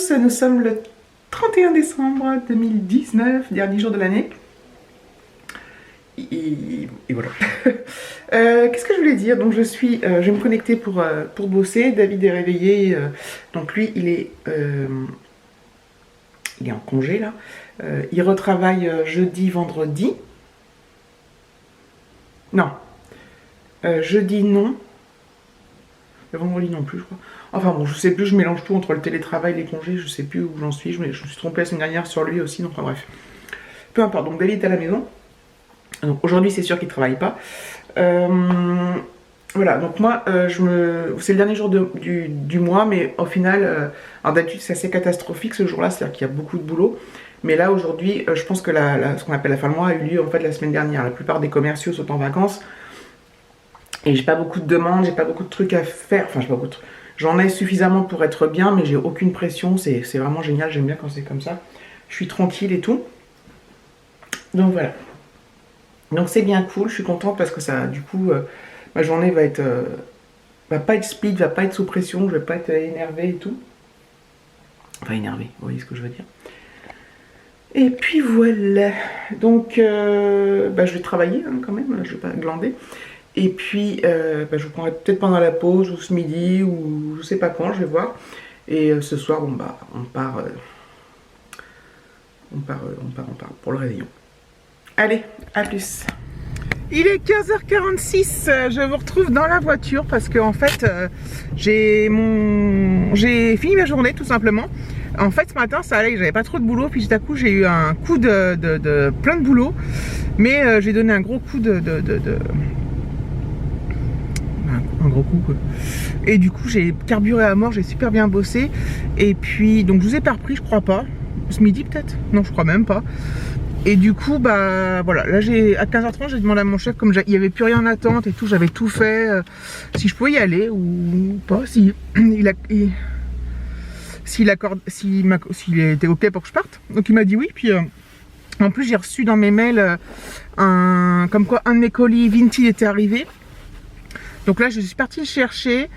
tous, nous sommes le 31 décembre 2019, dernier jour de l'année. Et voilà. Qu'est-ce que je voulais dire? Donc je vais me connecter pour bosser. David est réveillé, donc lui il est en congé là. Il retravaille jeudi, vendredi. Non. Jeudi non. Le vendredi non plus je crois. Enfin bon, je sais plus, je mélange tout entre le télétravail, les congés, je sais plus où j'en suis. Je me suis trompée la semaine dernière sur lui aussi, donc enfin, bref. Peu importe, donc David est à la maison. Donc aujourd'hui c'est sûr qu'il ne travaille pas. Voilà, donc moi c'est le dernier jour du mois, mais au final, alors d'habitude c'est assez catastrophique ce jour-là, c'est-à-dire qu'il y a beaucoup de boulot. Mais là aujourd'hui, je pense que ce qu'on appelle la fin de mois a eu lieu en fait la semaine dernière. La plupart des commerciaux sont en vacances. Et j'ai pas beaucoup de demandes, j'ai pas beaucoup de trucs à faire. Enfin, j'ai pas beaucoup de trucs. J'en ai suffisamment pour être bien, mais j'ai aucune pression. C'est vraiment génial, j'aime bien quand c'est comme ça. Je suis tranquille et tout. Donc voilà. Donc c'est bien cool, je suis contente parce que ça, du coup, ma journée va pas être speed, va pas être sous pression, je vais pas être énervée et tout. Enfin énervée, vous voyez ce que je veux dire. Et puis voilà. Donc je vais travailler hein, quand même, je vais pas glander. Et puis je vous prendrai peut-être pendant la pause ou ce midi ou je sais pas quand, je vais voir. Et ce soir, bon bah on part pour le réveillon. Allez, à plus. Il est 15h46, je vous retrouve dans la voiture parce que en fait j'ai fini ma journée tout simplement. En fait ce matin ça allait, j'avais pas trop de boulot, puis tout à coup j'ai eu un coup de plein de boulot, mais j'ai donné un gros coup un gros coup quoi. Et du coup j'ai carburé à mort, j'ai super bien bossé. Et puis donc je vous ai pas repris, je crois pas. Ce midi peut-être? Non, je crois même pas. Et du coup bah voilà, là à 15h30 j'ai demandé à mon chef, comme il n'y avait plus rien en attente et tout, j'avais tout fait, si je pouvais y aller ou pas, s'il était ok pour que je parte. Donc il m'a dit oui, puis en plus j'ai reçu dans mes mails comme quoi un de mes colis Vinted était arrivé. Donc là je suis partie le chercher.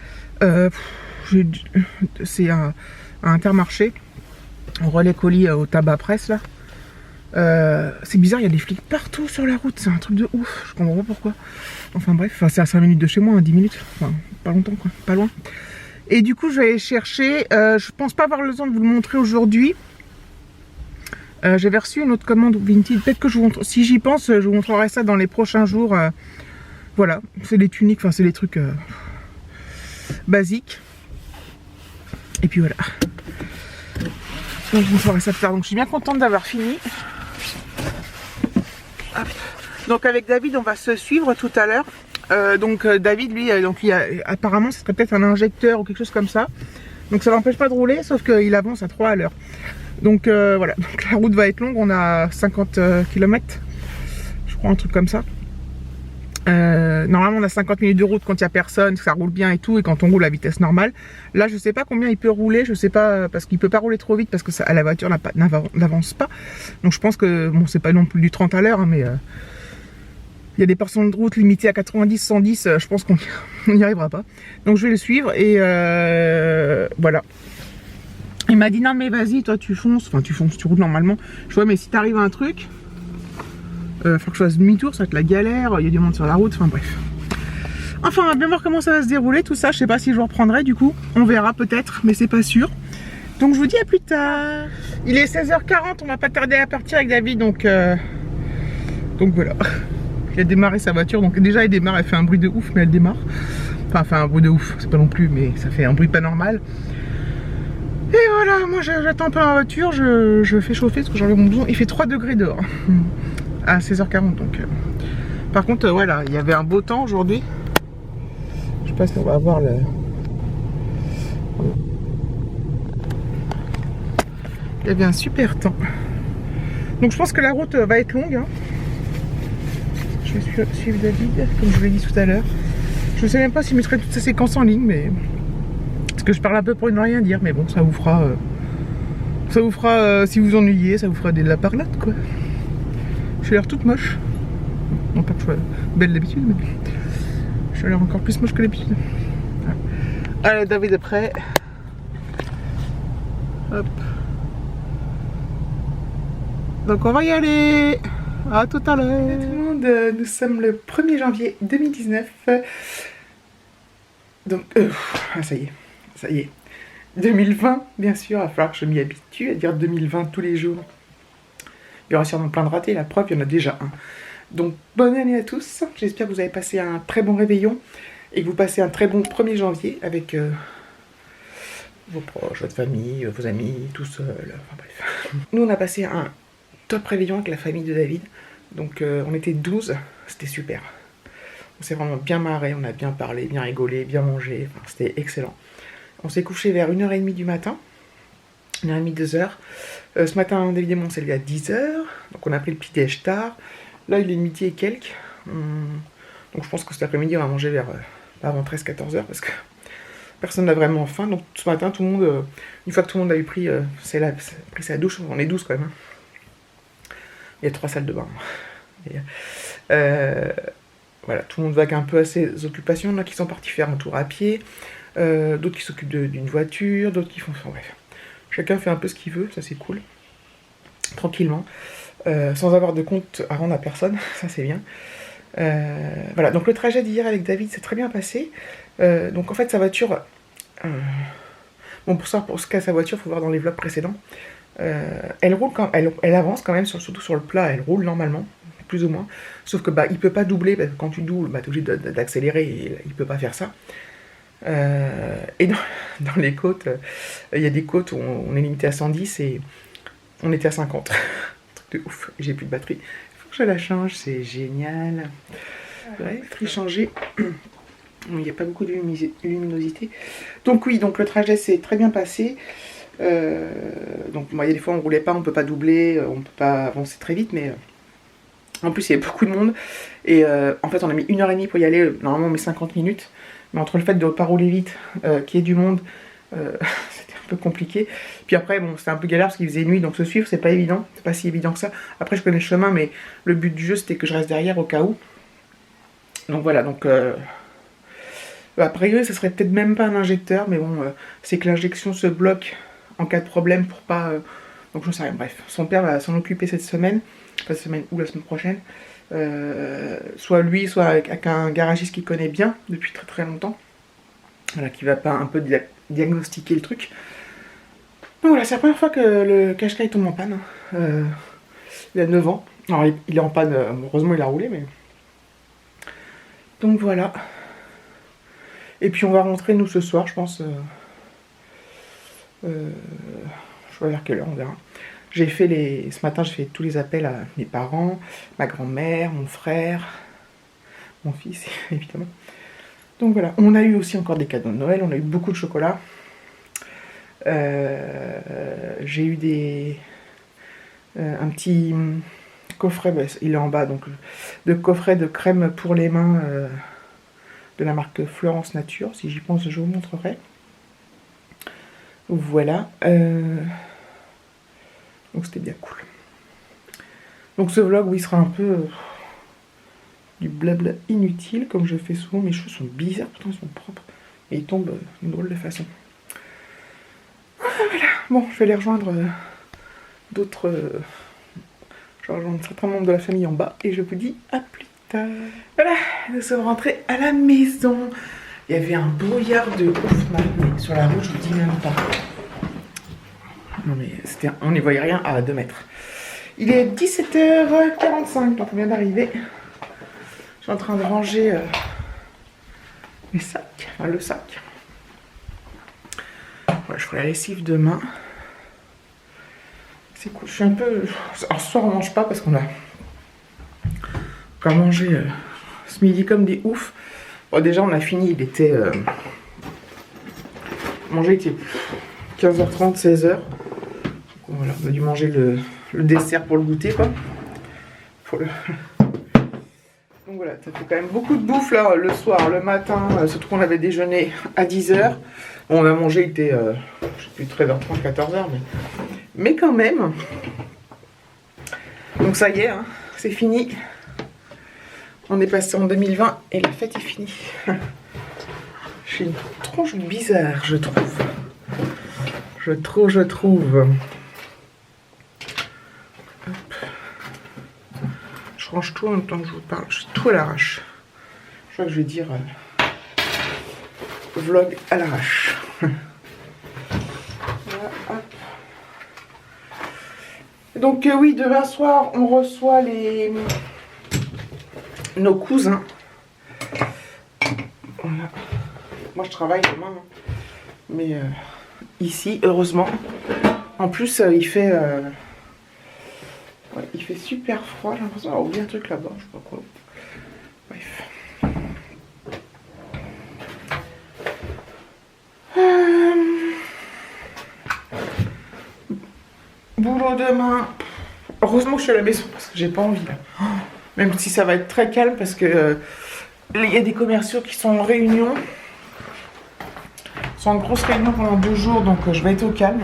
C'est un Intermarché, on relais colis au tabac presse là. C'est bizarre, il y a des flics partout sur la route, c'est un truc de ouf, je comprends pas pourquoi. Enfin bref, c'est à 5 minutes de chez moi, hein, 10 minutes, enfin pas longtemps quoi, pas loin. Et du coup je vais aller chercher, je pense pas avoir le temps de vous le montrer aujourd'hui. J'avais reçu une autre commande Vinted, peut-être que je vous montre, si j'y pense, je vous montrerai ça dans les prochains jours. Voilà, c'est des tuniques, enfin c'est des trucs basiques. Et puis voilà. Donc je vous ferai ça plus tard, donc je suis bien contente d'avoir fini. Hop. Donc avec David on va se suivre tout à l'heure. David lui, apparemment ce serait peut-être un injecteur ou quelque chose comme ça. Donc ça l'empêche pas de rouler, sauf qu'il avance à 3 à l'heure. Donc voilà, donc la route va être longue, on a 50 km, je crois, un truc comme ça. Normalement on a 50 minutes de route quand il n'y a personne, ça roule bien et tout, et quand on roule à vitesse normale. Là je sais pas combien il peut rouler, je sais pas, parce qu'il peut pas rouler trop vite parce que la voiture n'avance pas. Donc je pense que bon, c'est pas non plus du 30 à l'heure, hein, mais il y a des portions de route limitées à 90, 110, je pense qu'on n'y arrivera pas. Donc je vais le suivre et voilà. Il m'a dit non mais vas-y toi tu fonces, tu roules normalement. Je vois mais si t'arrives à un truc, faut que je fasse demi-tour, ça va être la galère, il y a du monde sur la route, enfin bref. Enfin on va bien voir comment ça va se dérouler tout ça, je sais pas si je vous reprendrai du coup, on verra peut-être, mais c'est pas sûr. Donc je vous dis à plus tard. Il est 16h40, on va pas tarder à partir avec David, donc voilà. Il a démarré sa voiture, donc déjà elle démarre, elle fait un bruit de ouf, mais elle démarre. Enfin elle fait un bruit de ouf, c'est pas non plus, mais ça fait un bruit pas normal. Et voilà, moi j'attends pas ma voiture, je fais chauffer parce que j'enlève mon blouson, il fait 3 degrés dehors. À 16h40 donc. Par contre voilà, il y avait un beau temps aujourd'hui. Je sais pas si on va avoir le... Il y avait un super temps. Donc je pense que la route va être longue. Hein. Je vais suivre David, comme je vous l'ai dit tout à l'heure. Je ne sais même pas s'il mettrait toutes ces séquences en ligne, mais... Parce que je parle un peu pour ne rien dire, mais bon, ça vous fera... si vous ennuyez, ça vous fera de la parlade, quoi. Je suis l'air toute moche. Non pas que je sois belle d'habitude, mais... Je suis l'air encore plus moche que d'habitude. Allez, David est prêt. Hop. Donc on va y aller. À tout à l'heure. Tout le monde, nous sommes le 1er janvier 2019. Donc, ça y est. 2020, bien sûr, il va falloir que je m'y habitue à dire 2020 tous les jours. Il y aura sûrement plein de ratés, la preuve, il y en a déjà un. Donc, bonne année à tous. J'espère que vous avez passé un très bon réveillon et que vous passez un très bon 1er janvier avec vos proches, votre famille, vos amis, tout seul. Enfin bref. Nous, on a passé un top réveillon avec la famille de David. Donc, on était 12, c'était super. On s'est vraiment bien marré, on a bien parlé, bien rigolé, bien mangé. Enfin, c'était excellent. On s'est couché vers 1h30 du matin. 1h30, 2h. Ce matin, David et moi, on s'est levé à 10h. Donc, on a pris le petit-déj tard. Là, il est midi et quelques. Donc, je pense que cet après-midi, on va manger vers pas avant 13-14h parce que personne n'a vraiment faim. Donc, ce matin, tout le monde, une fois que tout le monde a eu pris sa douche, on est 12 quand même. Hein. Il y a 3 salles de bain. Et, voilà, tout le monde vague un peu à ses occupations. Il y en a qui sont partis faire un tour à pied, d'autres qui s'occupent d'une voiture, d'autres qui font... Enfin, bref, chacun fait un peu ce qu'il veut, ça c'est cool. Tranquillement, sans avoir de compte à rendre à personne, ça c'est bien. Voilà, donc le trajet d'hier avec David s'est très bien passé. Donc en fait sa voiture... bon, pour ce qu'a sa voiture, il faut voir dans les vlogs précédents. Elle roule elle avance quand même, surtout sur le plat, elle roule normalement. Plus ou moins, sauf que il peut pas doubler, parce que quand tu doubles, t'es obligé d'accélérer, et il peut pas faire ça. Et dans les côtes, il y a des côtes où on est limité à 110 et on était à 50. Truc de ouf, j'ai plus de batterie. Il faut que je la change, c'est génial. Ouais, batterie changée. Il n'y a pas beaucoup de luminosité. Donc oui, donc le trajet s'est très bien passé. Donc il y a des fois on roulait pas, on peut pas doubler, on peut pas avancer très vite, mais... En plus, il y avait beaucoup de monde. Et en fait, on a mis 1h30 pour y aller. Normalement, on met 50 minutes. Mais entre le fait de ne pas rouler vite, qu'il y ait du monde, c'était un peu compliqué. Puis après, bon, c'était un peu galère parce qu'il faisait nuit. Donc se suivre, c'est pas évident. C'est pas si évident que ça. Après, je connais le chemin, mais le but du jeu, c'était que je reste derrière au cas où. Donc voilà, donc... a priori, ça serait peut-être même pas un injecteur. Mais bon, c'est que l'injection se bloque en cas de problème pour pas... Donc je sais rien, bref. Son père va s'en occuper cette semaine. Pas cette semaine ou la semaine prochaine, soit lui, soit avec un garagiste qui connaît bien depuis très très longtemps, voilà, qui va pas un peu diagnostiquer le truc. Donc voilà, c'est la première fois que le Qashqai tombe en panne. Il a 9 ans, alors il est en panne, heureusement il a roulé, mais... Donc voilà. Et puis on va rentrer nous ce soir, je pense. Je vais vers quelle heure, on verra. Ce matin, j'ai fait tous les appels à mes parents, ma grand-mère, mon frère, mon fils, évidemment. Donc voilà, on a eu aussi encore des cadeaux de Noël, on a eu beaucoup de chocolat. J'ai eu un petit coffret, il est en bas, donc de coffret de crème pour les mains de la marque Florence Nature. Si j'y pense, je vous montrerai. Voilà. Donc c'était bien cool. Donc ce vlog, oui, sera un peu du blabla inutile, comme je fais souvent. Mes cheveux sont bizarres, pourtant ils sont propres. Et ils tombent d'une drôle de façon. Voilà. Bon, je vais aller rejoindre d'autres... je vais rejoindre certains membres de la famille en bas. Et je vous dis à plus tard. Voilà, nous sommes rentrés à la maison. Il y avait un brouillard de ouf, mais sur la route, je vous dis même pas. Non mais on n'y voyait rien à 2 mètres. Il est 17h45, donc on vient d'arriver. Je suis en train de ranger les sacs, enfin le sac. Ouais, je ferai la lessive demain. C'est cool, je suis un peu... Alors ce soir on mange pas parce qu'on a mangé ce midi comme des oufs. Bon déjà on a fini, il était... manger était 15h30, 16h. Voilà, on a dû manger le dessert pour le goûter, quoi. Donc voilà, ça fait quand même beaucoup de bouffe là, le soir, le matin, surtout qu'on avait déjeuné à 10h. Bon, on a mangé, il était, je sais plus, 13h30, 14h, mais quand même. Donc ça y est, hein, c'est fini. On est passé en 2020 et la fête est finie. J'ai une tronche bizarre, je trouve. Je trouve. Hop. Je range tout en même temps que je vous parle. Je suis tout à l'arrache. Je crois que je vais dire vlog à l'arrache. Voilà, hop. Donc oui, demain soir, on reçoit nos cousins. Voilà. Moi, je travaille demain, hein. Mais ici, heureusement. En plus, il fait super froid. J'ai l'impression d'avoir oublié un truc là-bas. Je sais pas quoi. Bref. Boulot demain. Heureusement que je suis à la maison parce que j'ai pas envie là. Même si ça va être très calme parce que il y a des commerciaux qui sont en réunion. Ils sont en grosse réunion pendant 2 jours, donc je vais être au calme.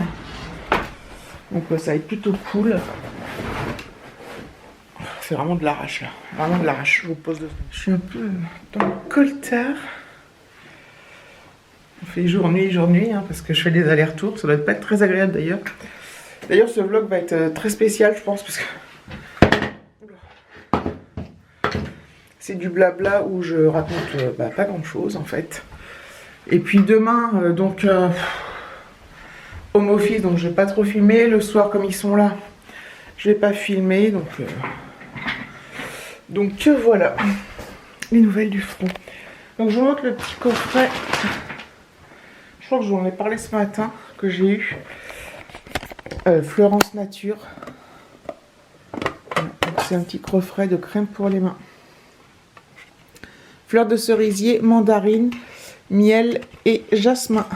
Donc ça va être plutôt cool. C'est vraiment de l'arrache là. Vraiment de l'arrache. Je vous pose 2 secondes. Je suis un peu dans le coltard. On fait jour-nuit, hein, parce que je fais des allers-retours. Ça doit pas être très agréable d'ailleurs. D'ailleurs, ce vlog va être très spécial, je pense, parce que c'est du blabla où je raconte pas grand-chose en fait. Et puis demain, donc home office, donc je vais pas trop filmer. Le soir, comme ils sont là, je vais pas filmer, donc voilà les nouvelles du front. Donc je vous montre le petit coffret. Je crois que je vous en ai parlé ce matin que j'ai eu. Fleurance Nature. C'est un petit coffret de crème pour les mains. Fleurs de cerisier, mandarine, miel et jasmin.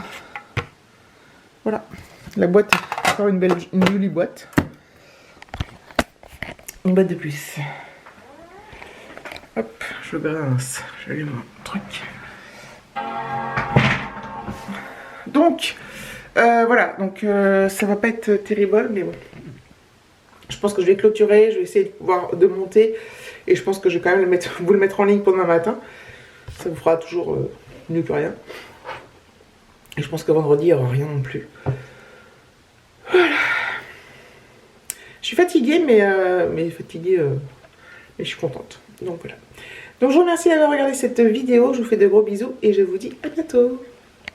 Voilà. La boîte, encore une jolie boîte. Une boîte de plus. Hop, je grince. J'allume mon truc. Donc, voilà. Donc, ça va pas être terrible, mais bon. Je pense que je vais clôturer. Je vais essayer de monter. Et je pense que je vais quand même vous le mettre en ligne pour demain matin. Ça vous fera toujours mieux que rien. Et je pense que vendredi, il n'y aura rien non plus. Voilà. Je suis fatiguée, mais je suis contente. Donc voilà. Donc je vous remercie d'avoir regardé cette vidéo. Je vous fais de gros bisous et je vous dis à bientôt.